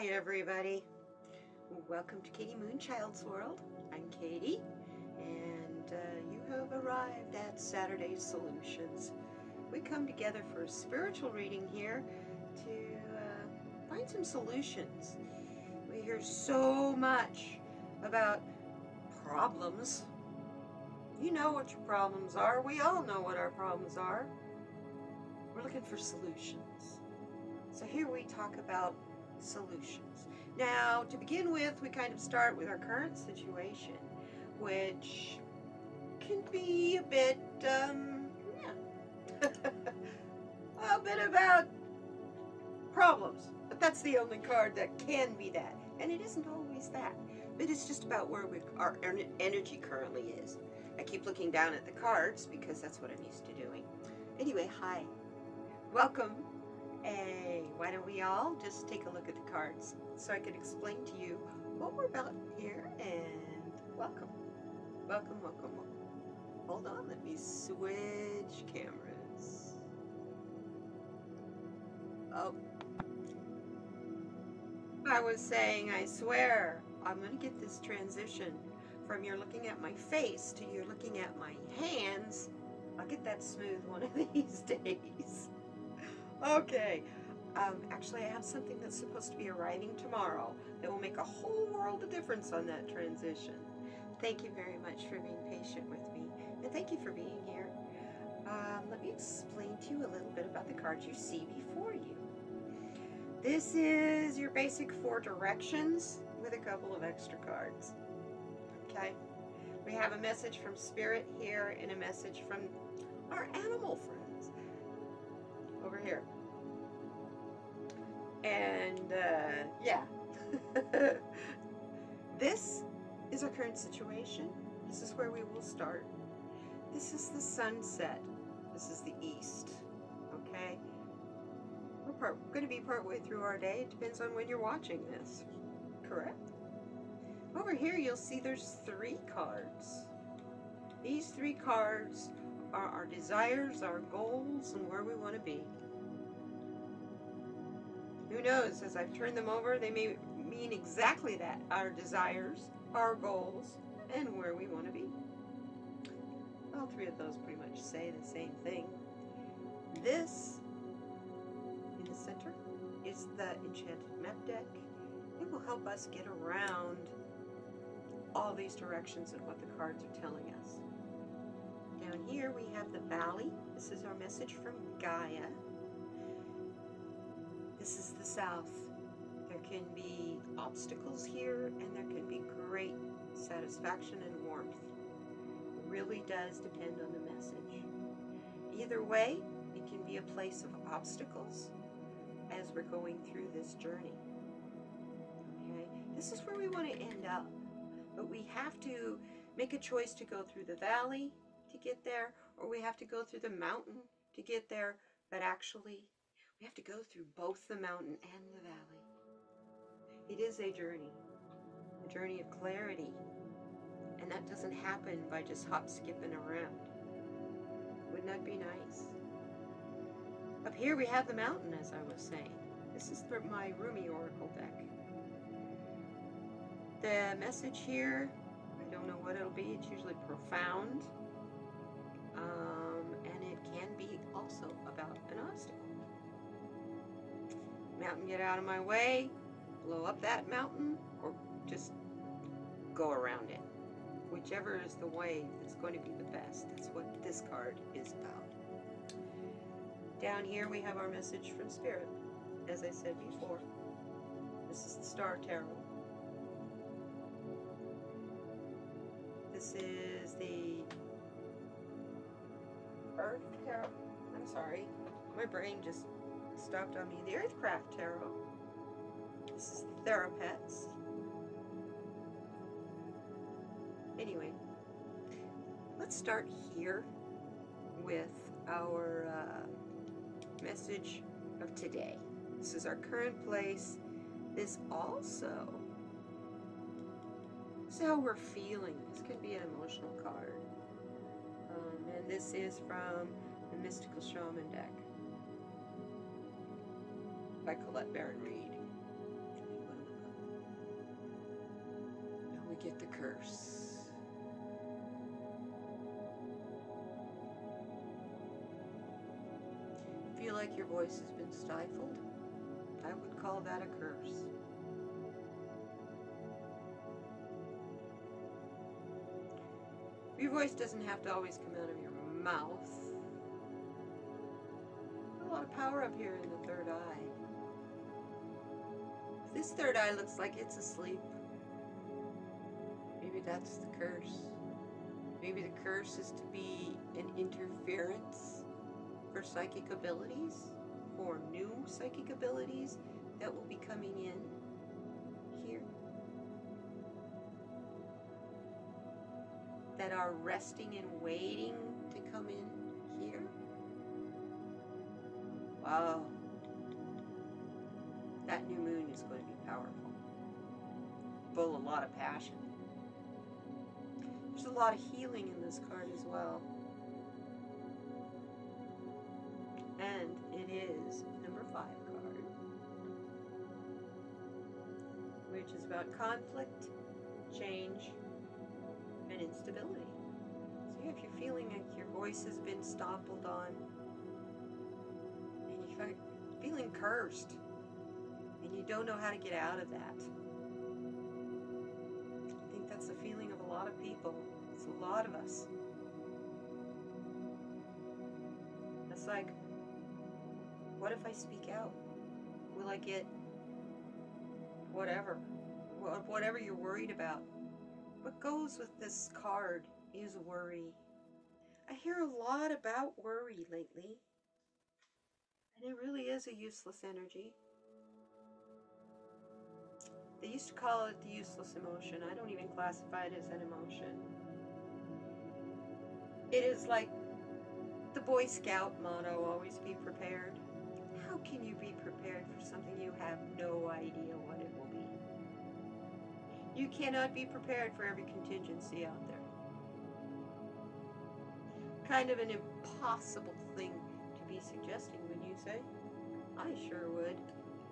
Hi everybody, welcome to kdmoonchild's world. I'm Katie, and you have arrived at Saturday's Solutions. We come together for a spiritual reading here to find some solutions. We hear so much about problems. You know what your problems are. We all know what our problems are. We're looking for solutions. So here we talk about solutions. Now, to begin with, we kind of start with our current situation, which can be a bit, a bit about problems. But that's the only card that can be that. And it isn't always that. But it's just about where our energy currently is. I keep looking down at the cards because that's what I'm used to doing. Anyway, hi. Welcome. Hey, why don't we all just take a look at the cards so I can explain to you what we're about here, and welcome. Welcome, welcome, welcome. Hold on, let me switch cameras. Oh. I was saying, I swear, I'm going to get this transition from you're looking at my face to you're looking at my hands. I'll get that smooth one of these days. Okay, actually I have something that's supposed to be arriving tomorrow that will make a whole world of difference on that transition. Thank you very much for being patient with me, and thank you for being here. Let me explain to you a little bit about the cards you see before you. This is your basic 4 directions with a couple of extra cards. Okay, we have a message from Spirit here and a message from our animal friends over here. And yeah, this is our current situation. This is where we will start. This is the sunset. This is the east. Okay, we're going to be partway through our day. It depends on when you're watching this. Correct? Over here you'll see there's 3 cards. These 3 cards are our desires, our goals, and where we want to be. Who knows, as I've turned them over, they may mean exactly that. Our desires, our goals, and where we want to be. All 3 of those pretty much say the same thing. This, in the center, is the Enchanted Map deck. It will help us get around all these directions and what the cards are telling us. Down here we have the Valley. This is our message from Gaia. This is the south. There can be obstacles here, and there can be great satisfaction and warmth. It really does depend on the message. Either way, it can be a place of obstacles as we're going through this journey. Okay, this is where we want to end up, but we have to make a choice to go through the valley to get there, or we have to go through the mountain to get there, but actually we have to go through both the mountain and the valley. It is a journey of clarity, and that doesn't happen by just hop-skipping around. Wouldn't that be nice? Up here we have the mountain, as I was saying. This is my Rumi Oracle deck. The message here, I don't know what it'll be. It's usually profound, and it can be also about an obstacle. Mountain, get out of my way, blow up that mountain, or just go around it. Whichever is the way that's going to be the best. That's what this card is about. Down here we have our message from Spirit, as I said before. This is the Star Tarot. This is the Earth Tarot. I'm sorry, my brain just stopped on me. The Earthcraft Tarot. This is the Therapets. Anyway, let's start here with our message of today. This is our current place. This also is how we're feeling. This could be an emotional card. And this is from the Mystical Shaman deck by Colette Baron Reed. get the curse. Feel like your voice has been stifled? I would call that a curse. Your voice doesn't have to always come out of your mouth. There's a lot of power up here in the third eye. If this third eye looks like it's asleep, maybe that's the curse. Maybe the curse is to be an interference for psychic abilities, for new psychic abilities that will be coming in here, that are resting and waiting to come in here. Wow. That new moon is going to be powerful, full of a lot of passion. There's a lot of healing in this card as well. And it is number 5 card, which is about conflict, change, and instability. So if you're feeling like your voice has been stompled on, and you're feeling cursed, and you don't know how to get out of that, I think that's the feeling of a lot of people. It's a lot of us. It's like, what if I speak out? Will I get whatever? Whatever you're worried about. What goes with this card is worry. I hear a lot about worry lately. And it really is a useless energy. They used to call it the useless emotion. I don't even classify it as an emotion. It is like the Boy Scout motto, always be prepared. How can you be prepared for something you have no idea what it will be? You cannot be prepared for every contingency out there. Kind of an impossible thing to be suggesting, wouldn't you say? I sure would.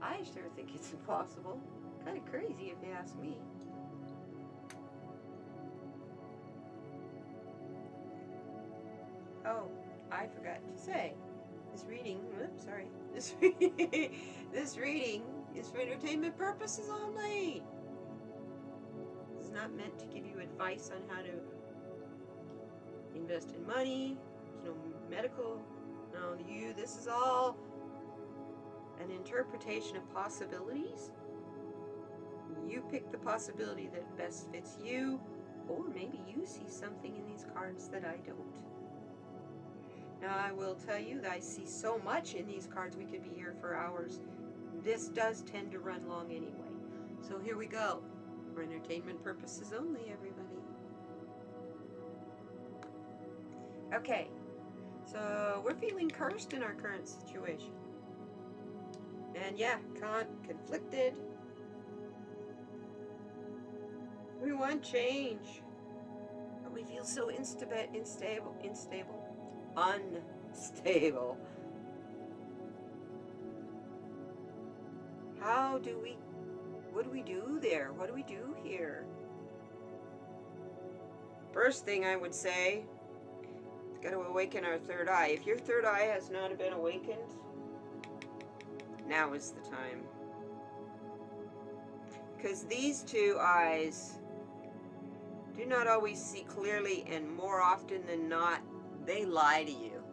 I sure think it's impossible. Kind of crazy if you ask me. Oh, I forgot to say. This reading, oops, sorry. This reading is for entertainment purposes only. This is not meant to give you advice on how to invest in money. There's no medical. No, this is all an interpretation of possibilities. You pick the possibility that best fits you, or maybe you see something in these cards that I don't. Now, I will tell you that I see so much in these cards, we could be here for hours. This does tend to run long anyway. So here we go. For entertainment purposes only, everybody. Okay, so we're feeling cursed in our current situation. And yeah, conflicted. We want change. But we feel so unstable. What do we do there? What do we do here? First thing I would say, it's got to awaken our third eye. If your third eye has not been awakened, now is the time. Because these two eyes do not always see clearly, and more often than not, they lie to you.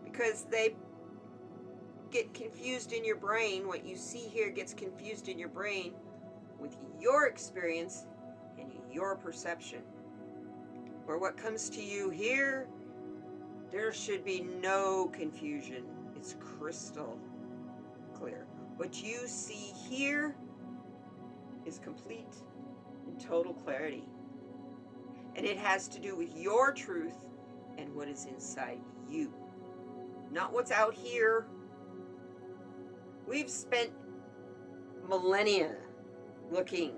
Because they get confused in your brain. What you see here gets confused in your brain with your experience and your perception. Where what comes to you here, there should be no confusion. It's crystal clear. What you see here is complete and total clarity. And it has to do with your truth and what is inside you. Not what's out here. We've spent millennia looking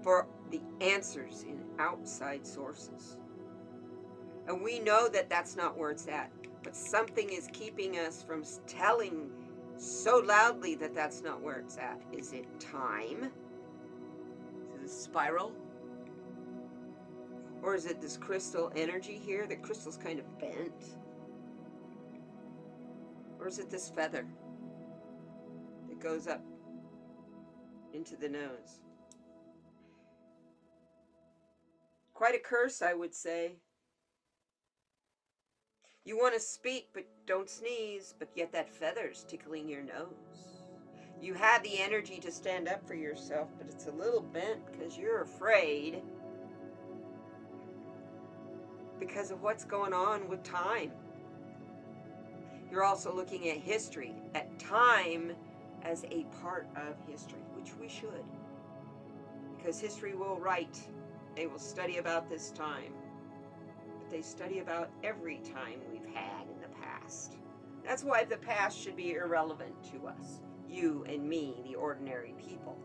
for the answers in outside sources. And we know that that's not where it's at. But something is keeping us from telling so loudly that that's not where it's at. Is it time? Is it a spiral? Or is it this crystal energy here? The crystal's kind of bent. Or is it this feather that goes up into the nose? Quite a curse, I would say. You want to speak, but don't sneeze, but yet that feather's tickling your nose. You have the energy to stand up for yourself, but it's a little bent because you're afraid because of what's going on with time. You're also looking at history, at time as a part of history, which we should, because history will write. They will study about this time, but they study about every time we've had in the past. That's why the past should be irrelevant to us, you and me, the ordinary people.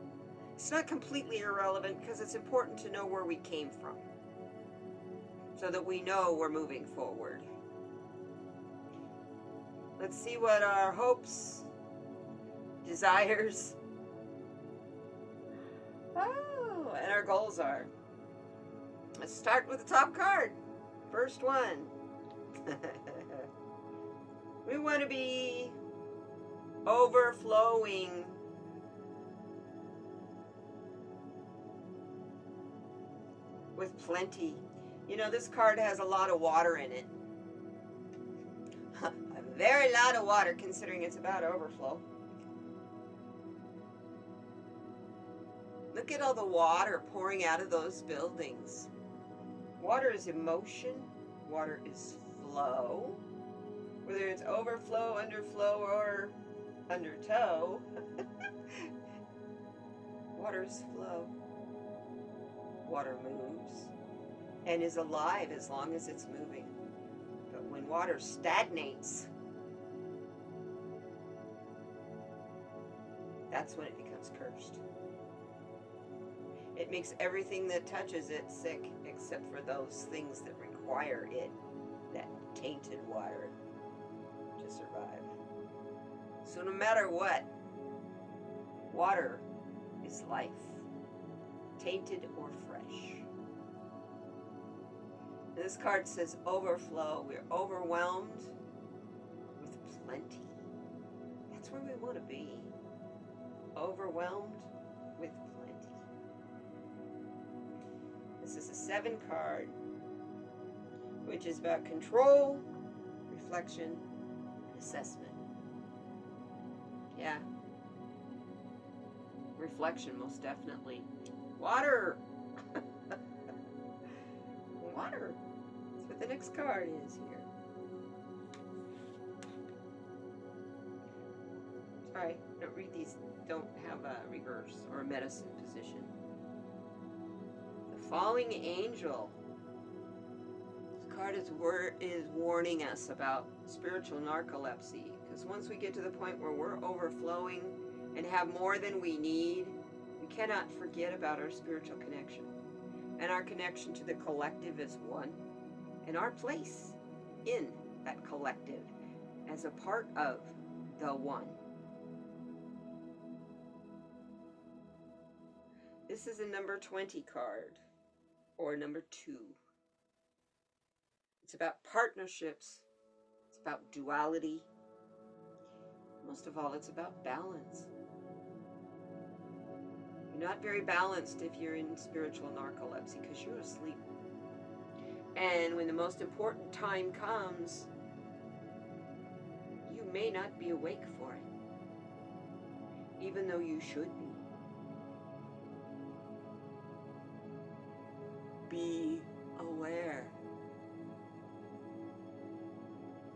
It's not completely irrelevant because it's important to know where we came from so that we know we're moving forward. Let's see what our hopes, desires, and our goals are. Let's start with the top card. First one. We want to be overflowing with plenty. You know, this card has a lot of water in it. A very lot of water, considering it's about overflow. Look at all the water pouring out of those buildings. Water is emotion. Water is flow. Whether it's overflow, underflow, or undertow. Water is flow. Water moves and is alive as long as it's moving. But when water stagnates, that's when it becomes cursed. It makes everything that touches it sick, except for those things that require it, that tainted water, to survive. So no matter what, water is life, tainted or fresh. And this card says overflow. We're overwhelmed with plenty. That's where we want to be. Overwhelmed with plenty. This is a 7 card, which is about control, reflection, and assessment. Yeah. Reflection, most definitely. Water! Water! That's what the next card is here. Sorry, don't read these, don't have a reverse or a medicine position. The Falling Angel. This card is warning us about spiritual narcolepsy, because once we get to the point where we're overflowing and have more than we need, we cannot forget about our spiritual connection and our connection to the collective as one, and our place in that collective as a part of the one. This is a number 20 card, or number 2. It's about partnerships. It's about duality. Most of all, it's about balance. You're not very balanced if you're in spiritual narcolepsy because you're asleep. And when the most important time comes, you may not be awake for it, even though you should be. Be aware.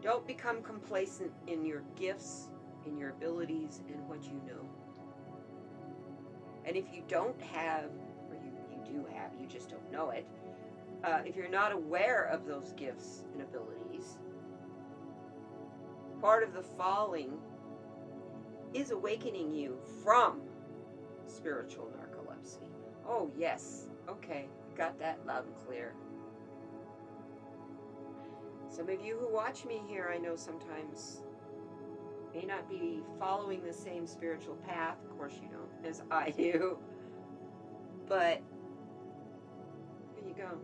Don't become complacent in your gifts, in your abilities, and what you know. And if you don't have, or you do have, you just don't know it, if you're not aware of those gifts and abilities, part of the falling is awakening you from spiritual narcolepsy. Oh, yes. Okay. Got that loud and clear. Some of you who watch me here, I know sometimes May not be following the same spiritual path, of course you don't, as I do, but here you go.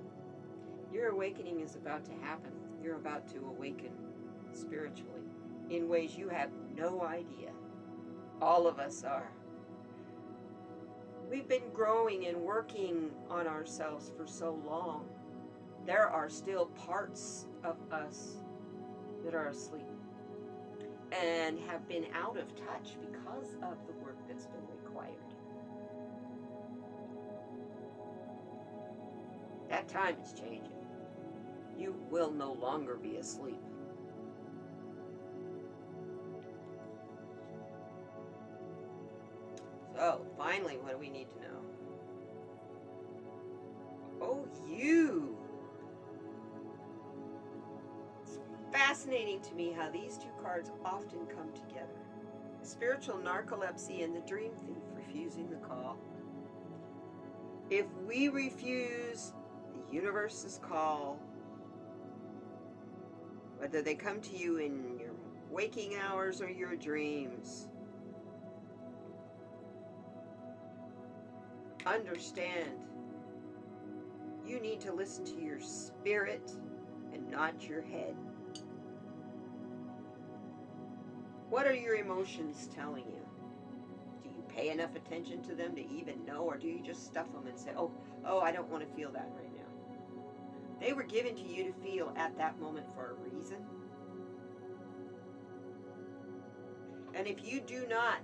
Your awakening is about to happen. You're about to awaken spiritually in ways you have no idea. All of us are. We've been growing and working on ourselves for so long. There are still parts of us that are asleep and have been out of touch because of the work that's been required. That time is changing. You will no longer be asleep. So, finally, what do we need to know? Oh, you! It's fascinating to me how these two cards often come together. The spiritual narcolepsy and the dream thief refusing the call. If we refuse the universe's call, whether they come to you in your waking hours or your dreams, understand you need to listen to your spirit and not your head. What are your emotions telling you? Do you pay enough attention to them to even know, or do you just stuff them and say, oh, I don't want to feel that right now? They were given to you to feel at that moment for a reason. And if you do not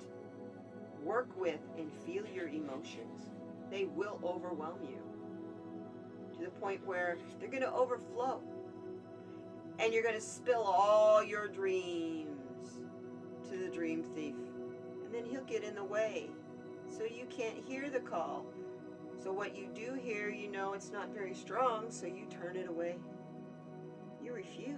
work with and feel your emotions, they will overwhelm you to the point where they're going to overflow. And you're going to spill all your dreams to the dream thief. And then he'll get in the way. So you can't hear the call. So what you do hear, you know it's not very strong, so you turn it away. You refuse.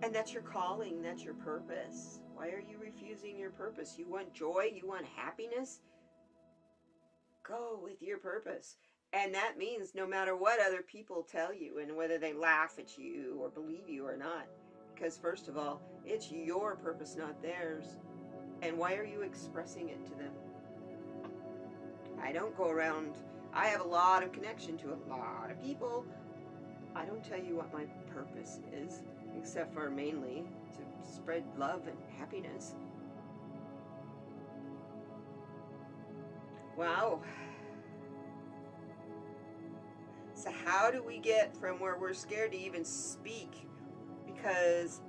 And that's your calling, that's your purpose. Why are you refusing your purpose? You want joy, you want happiness? Go with your purpose. And that means no matter what other people tell you and whether they laugh at you or believe you or not. Because first of all, it's your purpose, not theirs. And why are you expressing it to them? I don't go around, I have a lot of connection to a lot of people. I don't tell you what my purpose is, except for mainly to spread love and happiness. Wow. So how do we get from where we're scared to even speak? Because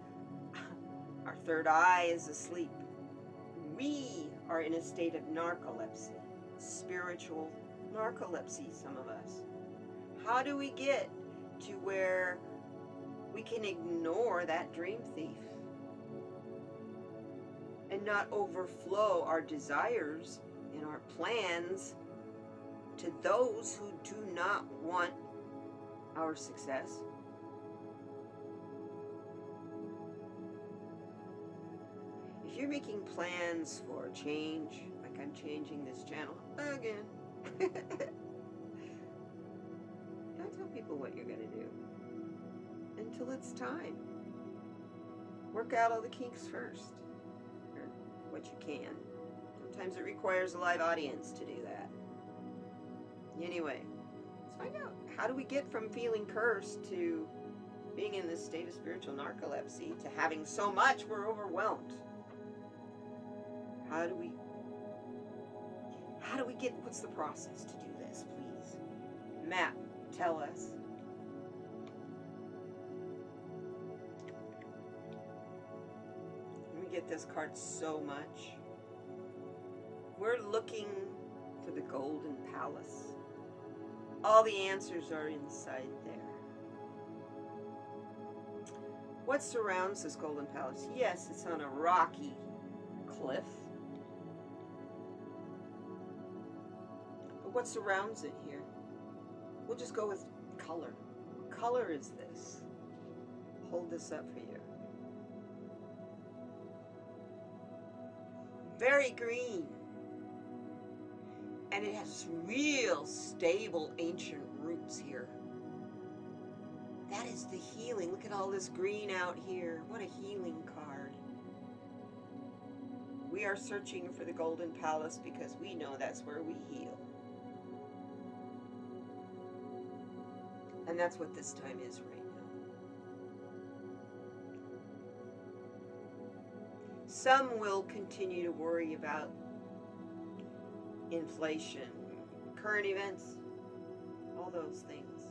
our third eye is asleep. We are in a state of narcolepsy, spiritual narcolepsy, some of us. How do we get to where we can ignore that dream thief and not overflow our desires and our plans to those who do not want our success? If you're making plans for change, like I'm changing this channel again, don't tell people what you're going to do until it's time. Work out all the kinks first, or what you can. Sometimes it requires a live audience to do that. Anyway, let's find out, how do we get from feeling cursed to being in this state of spiritual narcolepsy to having so much we're overwhelmed? How do we get, what's the process to do this, please? Matt, tell us. We get this card so much. We're looking for the golden palace. All the answers are inside there. What surrounds this golden palace? Yes, it's on a rocky cliff. But what surrounds it here? We'll just go with color. What color is this? Hold this up for you. Very green. And it has real stable ancient roots here. That is the healing. Look at all this green out here. What a healing card. We are searching for the Golden Palace because we know that's where we heal. And that's what this time is right now. Some will continue to worry about inflation, current events, all those things.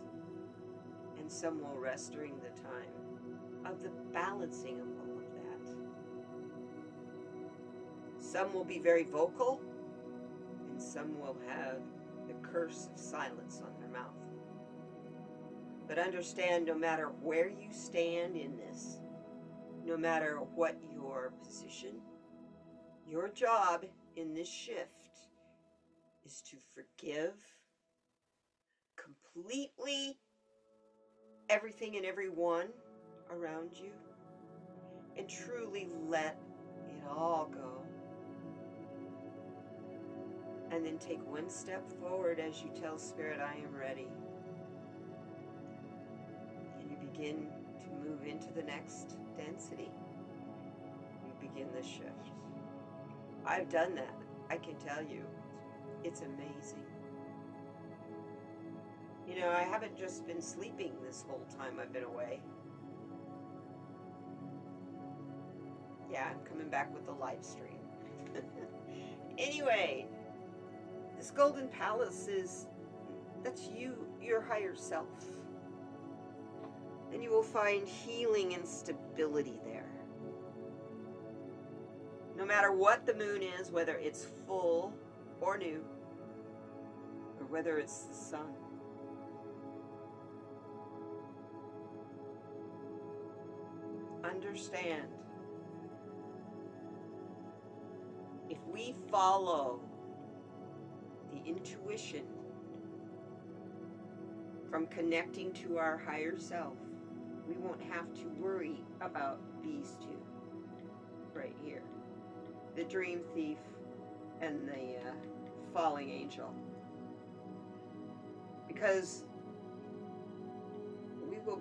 And some will rest during the time of the balancing of all of that. Some will be very vocal, and some will have the curse of silence on their mouth. But understand, no matter where you stand in this, no matter what your position, your job in this shift is to forgive completely everything and everyone around you and truly let it all go. And then take one step forward as you tell Spirit, I am ready. And you begin to move into the next density. You begin the shift. I've done that. I can tell you, it's amazing. You know, I haven't just been sleeping this whole time I've been away. Yeah, I'm coming back with the live stream. Anyway, this Golden Palace that's you, your higher self. And you will find healing and stability there. No matter what the moon is, whether it's full or new, or whether it's the sun. Understand, if we follow the intuition from connecting to our higher self, we won't have to worry about these two right here. The dream thief and the falling angel. Because we will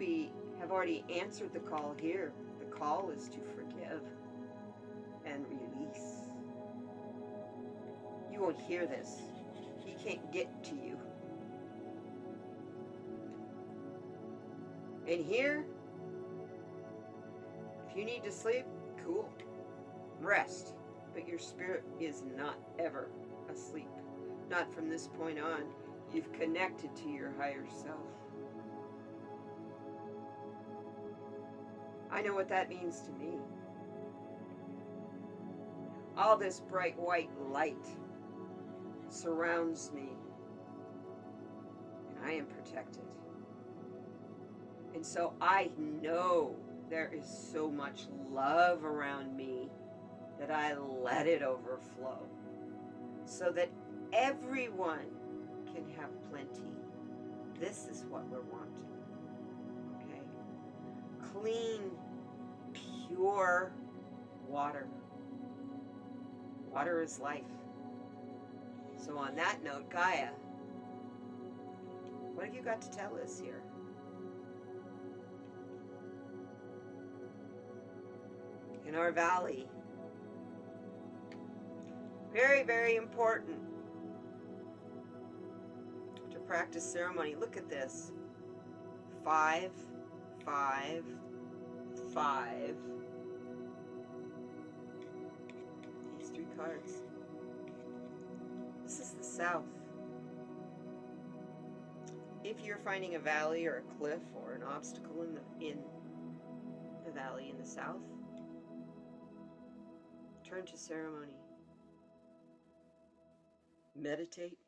have already answered the call here. The call is to forgive and release. You won't hear this. He can't get to you. And here, if you need to sleep, cool. Rest. But your spirit is not ever asleep. Not from this point on. You've connected to your higher self. I know what that means to me. All this bright white light surrounds me, and I am protected. And so I know there is so much love around me that I let it overflow so that everyone can have plenty. This is what we're wanting. Okay? Clean, pure water. Water is life. So on that note, Gaia, what have you got to tell us here? In our valley, very, very important to practice ceremony. Look at this. 5, 5, 5. These 3 cards. This is the south. If you're finding a valley or a cliff or an obstacle in the valley in the south, turn to ceremony. Meditate.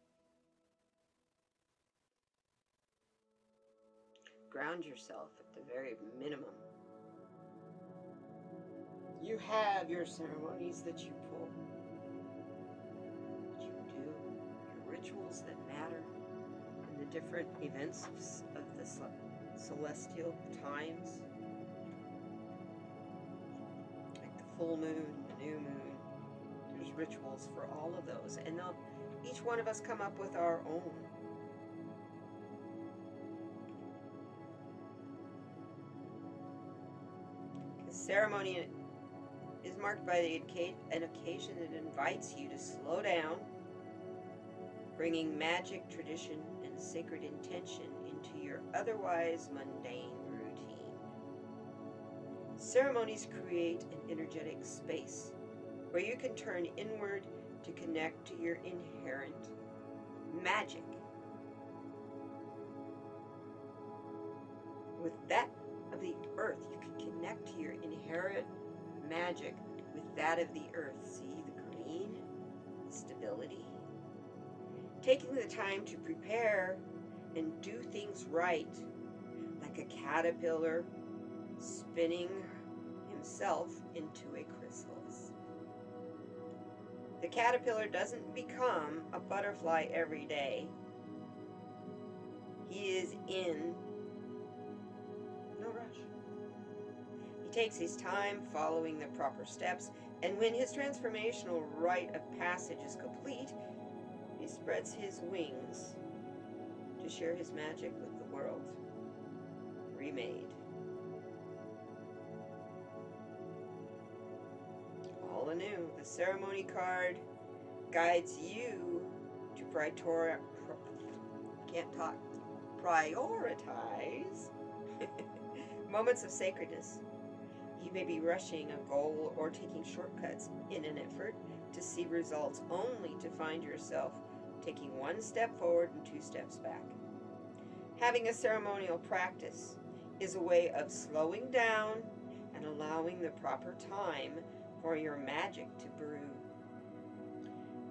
Ground yourself at the very minimum. You have your ceremonies that you pull. That you do. Your rituals that matter. And the different events of the celestial times. Like the full moon, the new moon. There's rituals for all of those. And each one of us come up with our own. The ceremony is marked by an occasion that invites you to slow down, bringing magic, tradition, and sacred intention into your otherwise mundane routine. Ceremonies create an energetic space where you can turn inward to connect to your inherent magic. With that of the earth, you can connect to your inherent magic with that of the earth. See the green? Stability. Taking the time to prepare and do things right, like a caterpillar spinning himself into a chrysalis. The caterpillar doesn't become a butterfly every day. He is in no rush. He takes his time following the proper steps, and when his transformational rite of passage is complete, he spreads his wings to share his magic with the world. Remade. All anew, the ceremony card guides you to prioritize moments of sacredness. You may be rushing a goal or taking shortcuts in an effort to see results, only to find yourself taking one step forward and two steps back. Having a ceremonial practice is a way of slowing down and allowing the proper time for your magic to brew.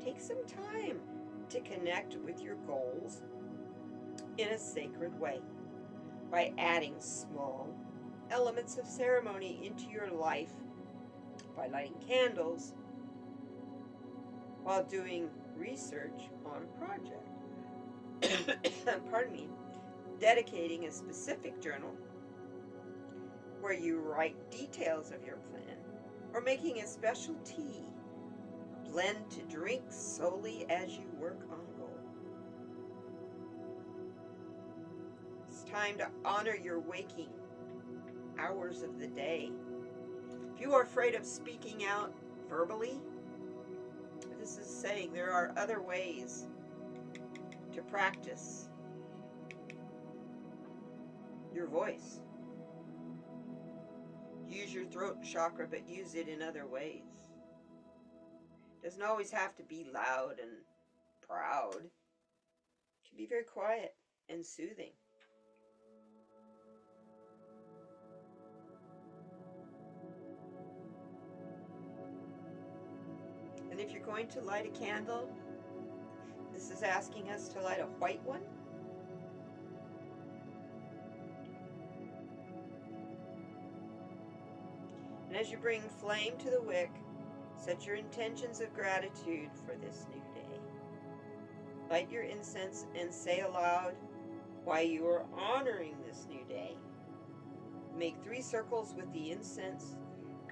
Take some time to connect with your goals in a sacred way by adding small elements of ceremony into your life, by lighting candles while doing research on a project. Pardon me. Dedicating a specific journal where you write details of your plan, or making a special tea, a blend to drink solely as you work on a goal. It's time to honor your waking hours of the day. If you are afraid of speaking out verbally, this is saying there are other ways to practice your voice. Use your throat chakra, but use it in other ways. It doesn't always have to be loud and proud. It can be very quiet and soothing. And if you're going to light a candle, this is asking us to light a white one. And as you bring flame to the wick, set your intentions of gratitude for this new day. Light your incense and say aloud why you are honoring this new day. Make 3 circles with the incense,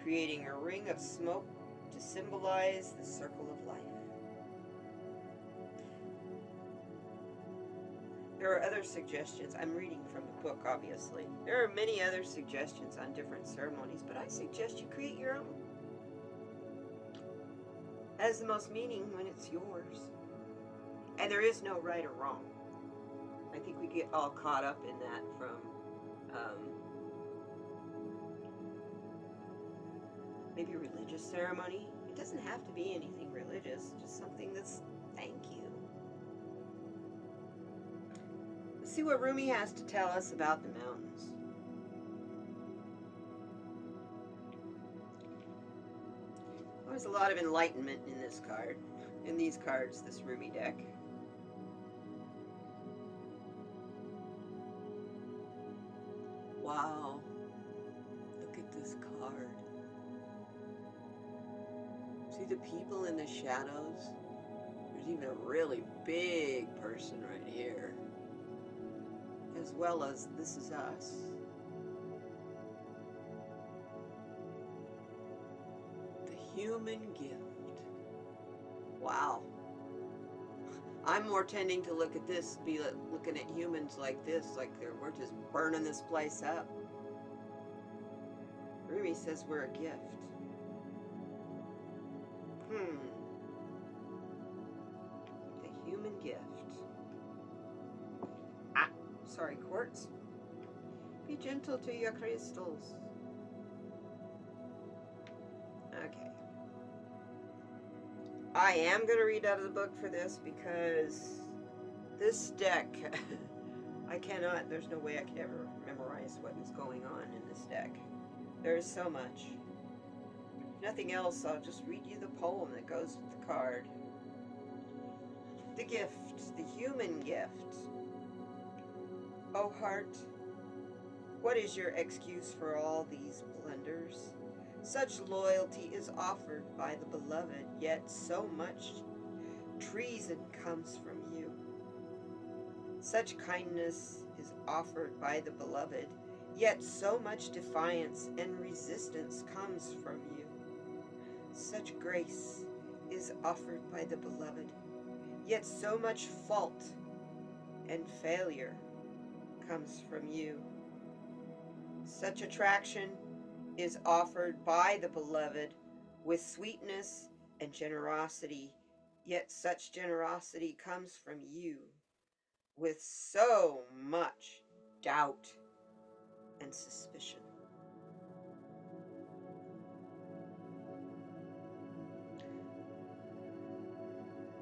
creating a ring of smoke to symbolize the circle of life. There are other suggestions. I'm reading from the book, obviously. There are many other suggestions on different ceremonies, but I suggest you create your own. It has the most meaning when it's yours. And there is no right or wrong. I think we get all caught up in that from maybe a religious ceremony. It doesn't have to be anything religious, just something that's thank you. Let's see what Rumi has to tell us about the mountains. There's a lot of enlightenment in this card, in these cards, this Rumi deck. Wow, look at this card. See the people in the shadows? There's even a really big person right here, as well as this is us. The human gift. Wow. I'm more tending to look at this, be looking at humans like this, like we're just burning this place up. Rumi says we're a gift. The human gift. Sorry, quartz. Be gentle to your crystals. Okay. I am going to read out of the book for this because this deck, there's no way I could ever memorize what is going on in this deck. There is so much. If nothing else, I'll just read you the poem that goes with the card. The gift, the human gift. Oh heart, what is your excuse for all these blunders? Such loyalty is offered by the beloved, yet so much treason comes from you. Such kindness is offered by the beloved, yet so much defiance and resistance comes from you. Such grace is offered by the beloved, yet so much fault and failure comes from you. Such attraction is offered by the beloved with sweetness and generosity, yet such generosity comes from you with so much doubt and suspicion.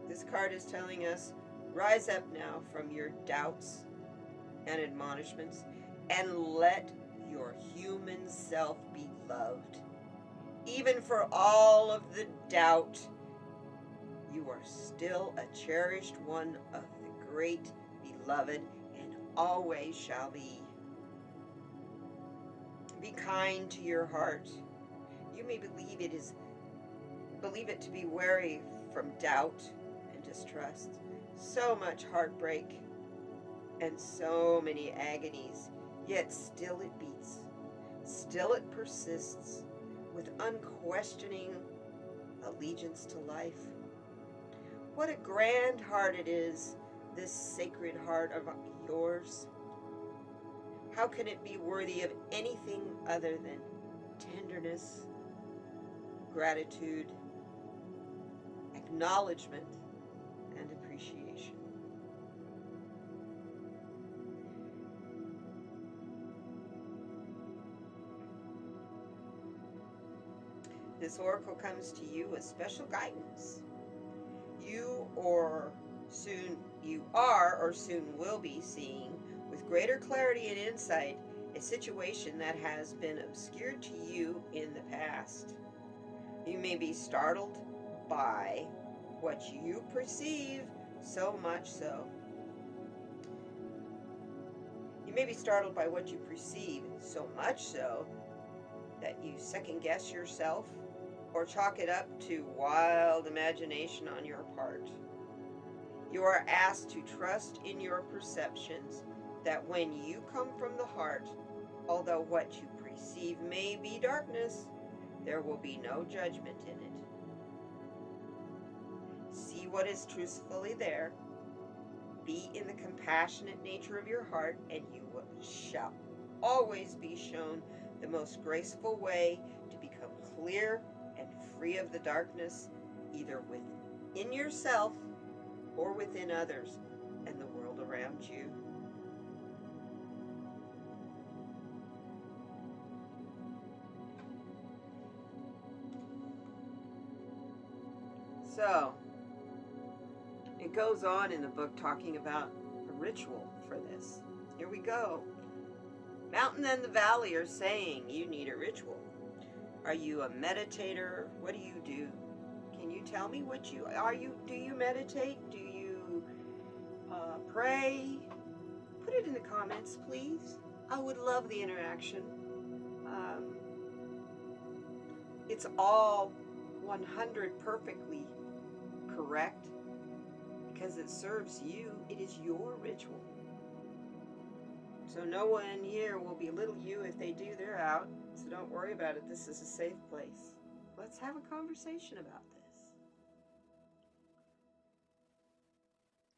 This card is telling us, rise up now from your doubts and admonishments and let your human self be loved. Even for all of the doubt, you are still a cherished one of the great beloved and always shall be. Be kind to your heart. You may believe it to be wary from doubt and distrust. So much heartbreak and so many agonies, yet still it beats. Still it persists with unquestioning allegiance to life. What a grand heart it is, this sacred heart of yours. How can it be worthy of anything other than tenderness, gratitude, acknowledgement, and appreciation? This oracle comes to you with special guidance. You are or soon will be seeing with greater clarity and insight a situation that has been obscured to you in the past. You may be startled by what you perceive, so much so. You may be startled by what you perceive, so much so that you second guess yourself or chalk it up to wild imagination on your part. You are asked to trust in your perceptions that when you come from the heart, although what you perceive may be darkness, there will be no judgment in it. See what is truthfully there. Be in the compassionate nature of your heart, and you shall always be shown the most graceful way to become clear and free of the darkness, either within yourself or within others and the world around you. So, it goes on in the book talking about a ritual for this. Here we go. Mountain and the valley are saying you need a ritual. Are you a meditator? What do you do? Can you tell me what you are? Do you meditate? Do you pray? Put it in the comments, please. I would love the interaction. It's all 100 perfectly correct because it serves you. It is your ritual. So no one here will belittle you if they do. They're out. So don't worry about it. This is a safe place. Let's have a conversation about this.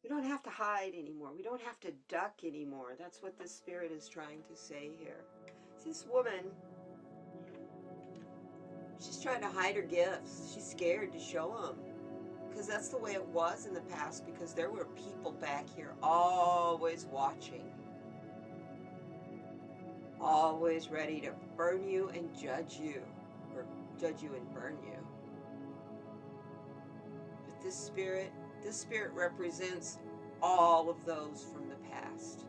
We don't have to hide anymore. We don't have to duck anymore. That's what this spirit is trying to say here. This woman She's trying to hide her gifts. She's scared to show them. Because that's the way it was in the past, because there were people back here always watching. Always ready to burn you and judge you. Or judge you and burn you. But this spirit represents all of those from the past.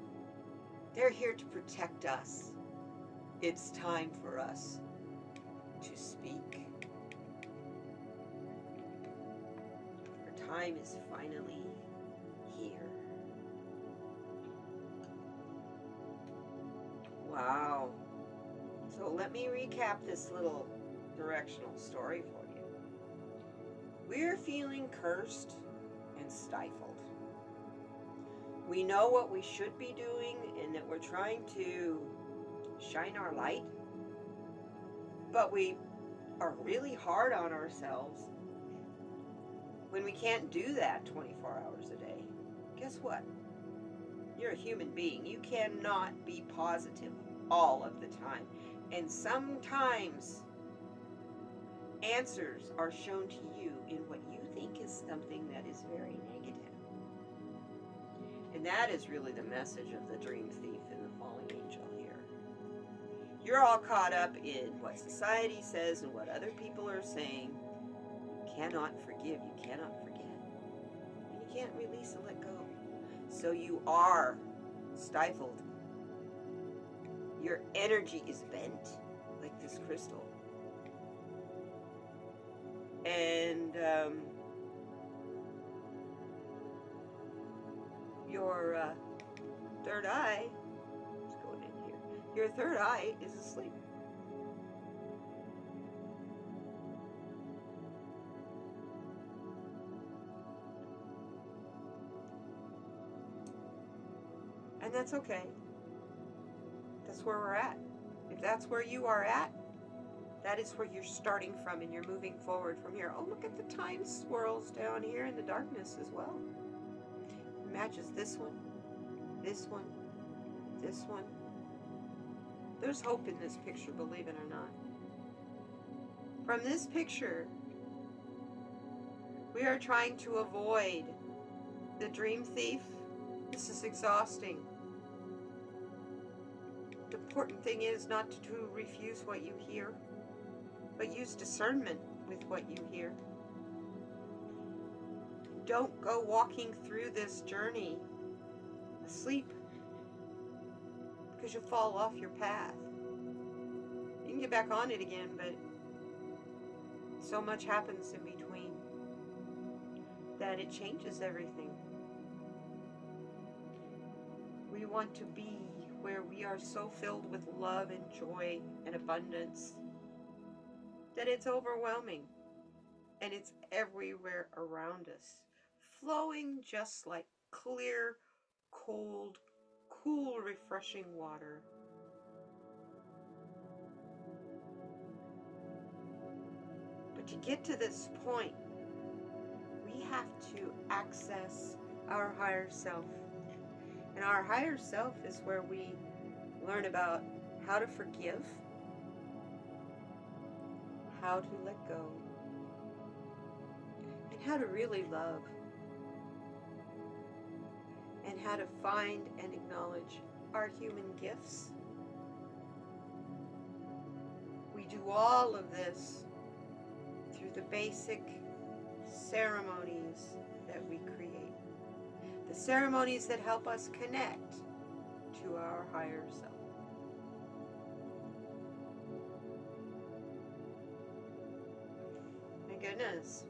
They're here to protect us. It's time for us to speak. Our time is finally here. Wow. So let me recap this little directional story for you. We're feeling cursed and stifled. We know what we should be doing and that we're trying to shine our light, but we are really hard on ourselves when we can't do that 24 hours a day. Guess what? You're a human being. You cannot be positive all of the time. And sometimes answers are shown to you in what you think is something that is very negative. And that is really the message of the dream thief and the falling angel here. You're all caught up in what society says and what other people are saying. You cannot forgive. You cannot forget. And you can't release and let go. So you are stifled. Your energy is bent like this crystal. And your third eye, let's go in here, your third eye is asleep. And that's okay. That's where we're at. If that's where you are at, that is where you're starting from and you're moving forward from here. Oh, look at the time swirls down here in the darkness as well. It matches this one, this one, this one. There's hope in this picture, believe it or not. From this picture, we are trying to avoid the dream thief. This is exhausting. The important thing is not to refuse what you hear, but use discernment with what you hear. Don't go walking through this journey asleep, because you'll fall off your path. You can get back on it again, but so much happens in between that it changes everything. We want to be where we are so filled with love and joy and abundance that it's overwhelming, and it's everywhere around us, flowing just like clear, cold, cool, refreshing water. But to get to this point, we have to access our higher self. And our higher self is where we learn about how to forgive, how to let go, and how to really love, and how to find and acknowledge our human gifts. We do all of this through the basic ceremonies that we create. The ceremonies that help us connect to our higher self. My goodness.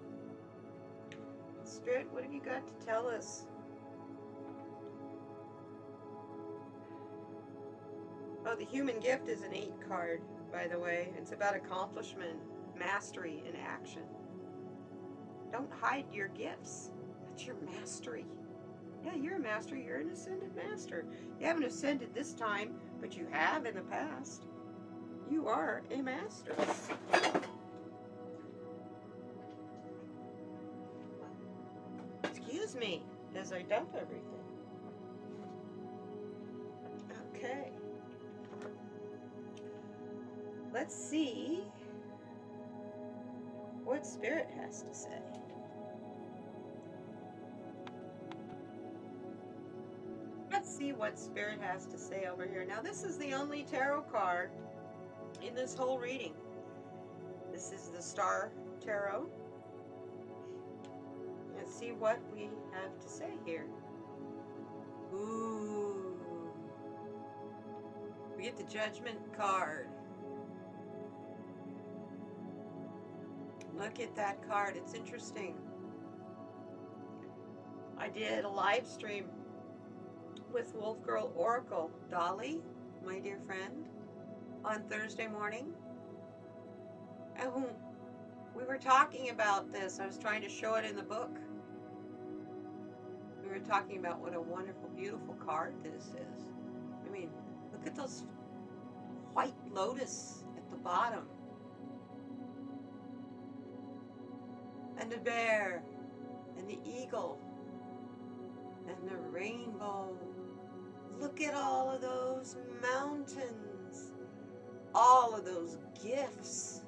Spirit, what have you got to tell us? Oh, the human gift is an 8 card, by the way. It's about accomplishment, mastery, and action. Don't hide your gifts. That's your mastery. Yeah, you're a master. You're an ascended master. You haven't ascended this time, but you have in the past. You are a master. Excuse me as I dump everything. Okay. Let's see what Spirit has to say. Let's see what Spirit has to say over here. Now, this is the only tarot card in this whole reading. This is the Star Tarot. Let's see what we have to say here. Ooh. We get the Judgment card. Look at that card. It's interesting. I did a live stream with Wolf Girl Oracle, Dolly, my dear friend, on Thursday morning. And we were talking about this. I was trying to show it in the book. We were talking about what a wonderful, beautiful card this is. I mean, look at those white lotus at the bottom. And the bear, and the eagle, and the rainbow. Look at all of those mountains, all of those gifts.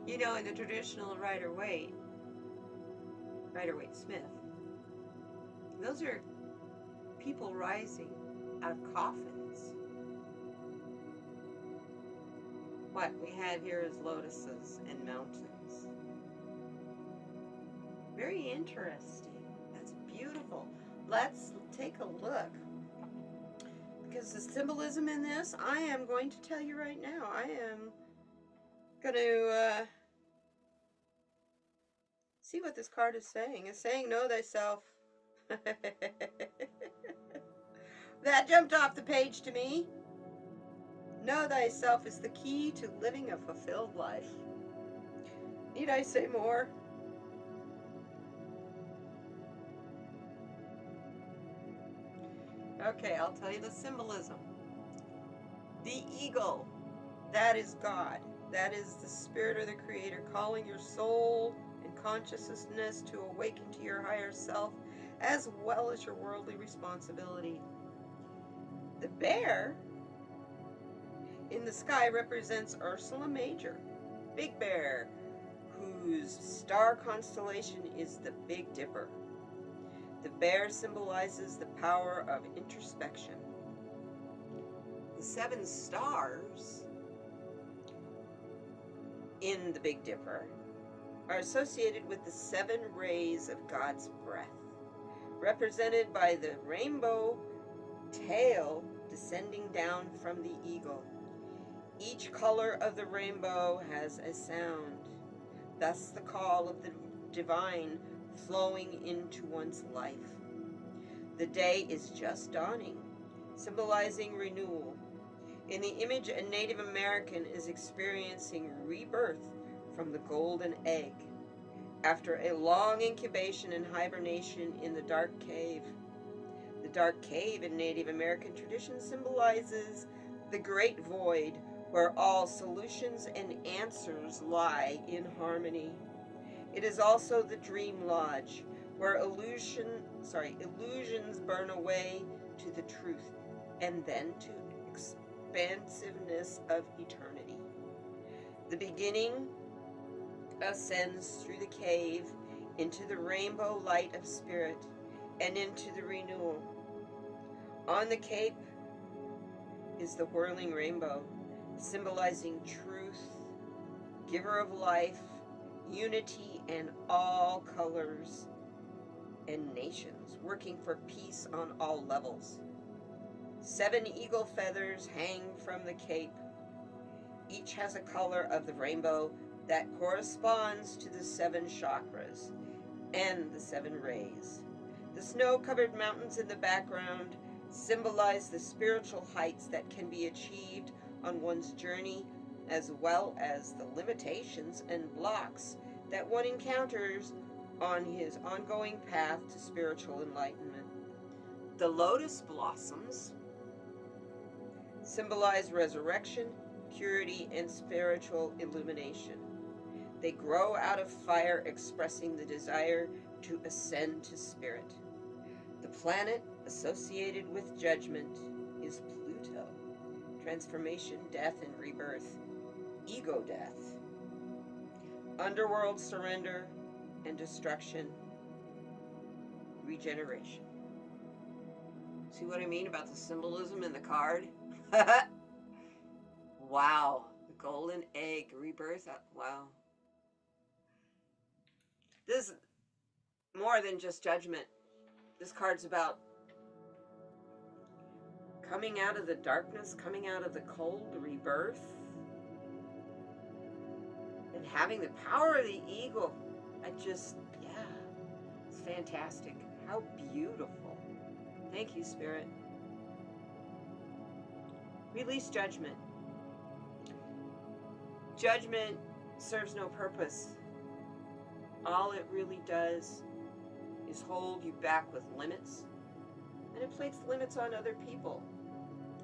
You know, in the traditional Rider-Waite Smith, those are people rising out of coffins. What we have here is lotuses and mountains. Very interesting. That's beautiful. Let's take a look. Because the symbolism in this, I am going to tell you right now, I am going to see what this card is saying. It's saying, know thyself. That jumped off the page to me. Know thyself is the key to living a fulfilled life. Need I say more? Okay, I'll tell you the symbolism. The eagle, that is God. That is the Spirit or the Creator calling your soul and consciousness to awaken to your higher self, as well as your worldly responsibility. The bear in the sky represents Ursula Major, Big Bear, whose star constellation is the Big Dipper. The bear symbolizes the power of introspection. The 7 stars in the Big Dipper are associated with the 7 rays of God's breath, represented by the rainbow tail descending down from the eagle. Each color of the rainbow has a sound, thus the call of the divine flowing into one's life. The day is just dawning, symbolizing renewal. In the image, a Native American is experiencing rebirth from the golden egg after a long incubation and hibernation in the dark cave. The dark cave in Native American tradition symbolizes the great void where all solutions and answers lie in harmony. It is also the dream lodge, where illusions burn away to the truth and then to expansiveness of eternity. The beginning ascends through the cave into the rainbow light of spirit and into the renewal. On the cape is the whirling rainbow, symbolizing truth, giver of life, unity, and all colors and nations, working for peace on all levels. 7 eagle feathers hang from the cape. Each has a color of the rainbow that corresponds to the 7 chakras and the 7 rays. The snow-covered mountains in the background symbolize the spiritual heights that can be achieved on one's journey, as well as the limitations and blocks that one encounters on his ongoing path to spiritual enlightenment. The lotus blossoms symbolize resurrection, purity, and spiritual illumination. They grow out of fire, expressing the desire to ascend to spirit. The planet associated with judgment is Pluto, transformation, death, and rebirth. ego death, underworld surrender and destruction, regeneration. See what I mean about the symbolism in the card? Wow. The golden egg, rebirth. Wow. This is more than just judgment. This card's about coming out of the darkness, coming out of the cold, the rebirth, and having the power of the eagle. Yeah, it's fantastic. How beautiful. Thank you, Spirit. Release judgment. Judgment serves no purpose. All it really does is hold you back with limits, and it places limits on other people.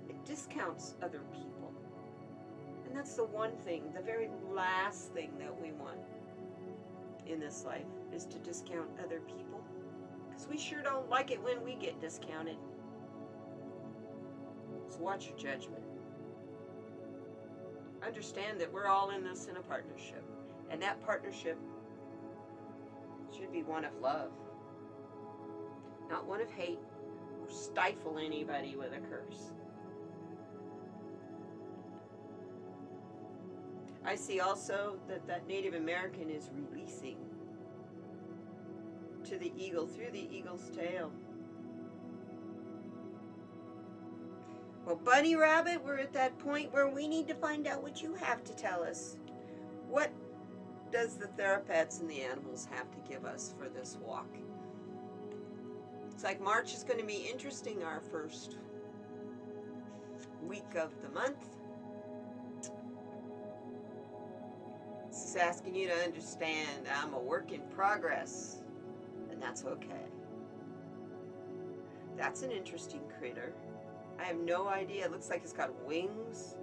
It discounts other people. And that's the one thing, the very last thing that we want in this life is to discount other people. Because we sure don't like it when we get discounted. So watch your judgment. Understand that we're all in this in a partnership. And that partnership should be one of love. Not one of hate or stifle anybody with a curse. I see also that Native American is releasing to the eagle through the eagle's tail. Well, Bunny Rabbit, we're at that point where we need to find out what you have to tell us. What does the therapets and the animals have to give us for this walk? It's like March is going to be interesting, our first week of the month. This is asking you to understand I'm a work in progress, and that's okay. That's an interesting critter. I have no idea. It looks like it's got wings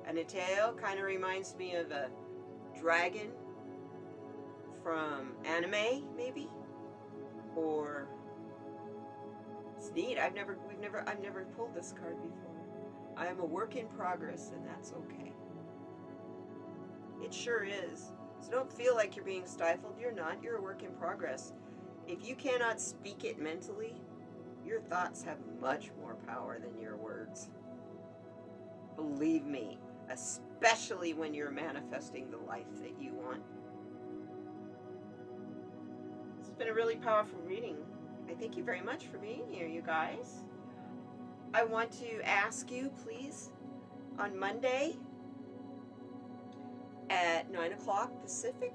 and a tail. Kind of reminds me of a dragon from anime, maybe, or it's neat. I've never pulled this card before. I am a work in progress, and that's okay. It sure is. So don't feel like you're being stifled. You're not. You're a work in progress. If you cannot speak it mentally, your thoughts have much more power than your words. Believe me, especially when you're manifesting the life that you want. It's been a really powerful reading. I thank you very much for being here, you guys. I want to ask you, please, on Monday at 9 o'clock Pacific,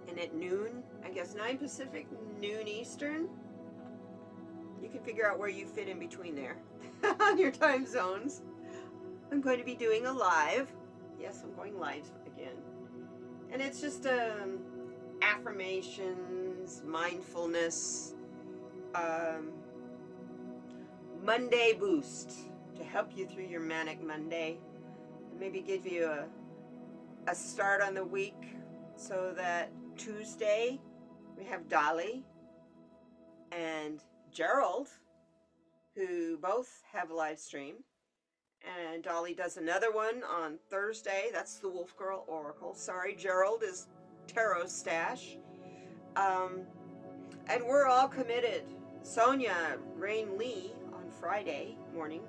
and at noon, I guess 9 Pacific, noon Eastern, you can figure out where you fit in between there on your time zones. I'm going to be doing a live. Yes, I'm going live again. And it's just affirmations, mindfulness, Monday boost to help you through your manic Monday. Maybe give you a start on the week so that Tuesday we have Dolly and Gerald, who both have a live stream. And Dolly does another one on Thursday. That's the Wolf Girl Oracle. Sorry, Gerald is Tarot Stash. And we're all committed. Sonia Rain Lee on Friday morning.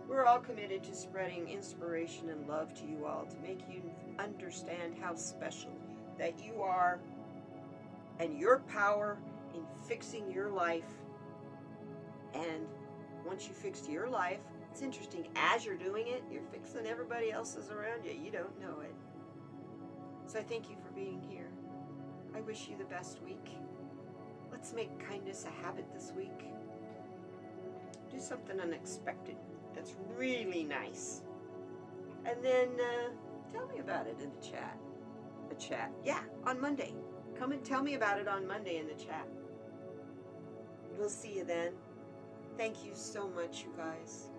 We're all committed to spreading inspiration and love to you all to make you understand how special that you are and your power in fixing your life. And once you fixed your life, it's interesting, as you're doing it, you're fixing everybody else's around you. You don't know it. So I thank you for being here. I wish you the best week. Let's make kindness a habit this week. Do something unexpected that's really nice. And then tell me about it in the chat. The chat. Yeah, on Monday. Come and tell me about it on Monday in the chat. We'll see you then. Thank you so much, you guys.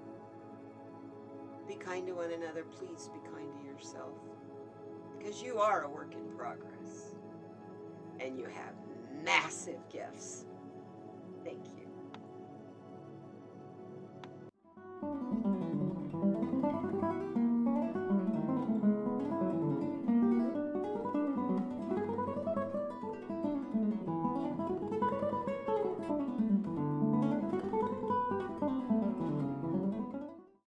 Be kind to one another. Please be kind to yourself. Because you are a work in progress. And you have massive gifts. Thank you.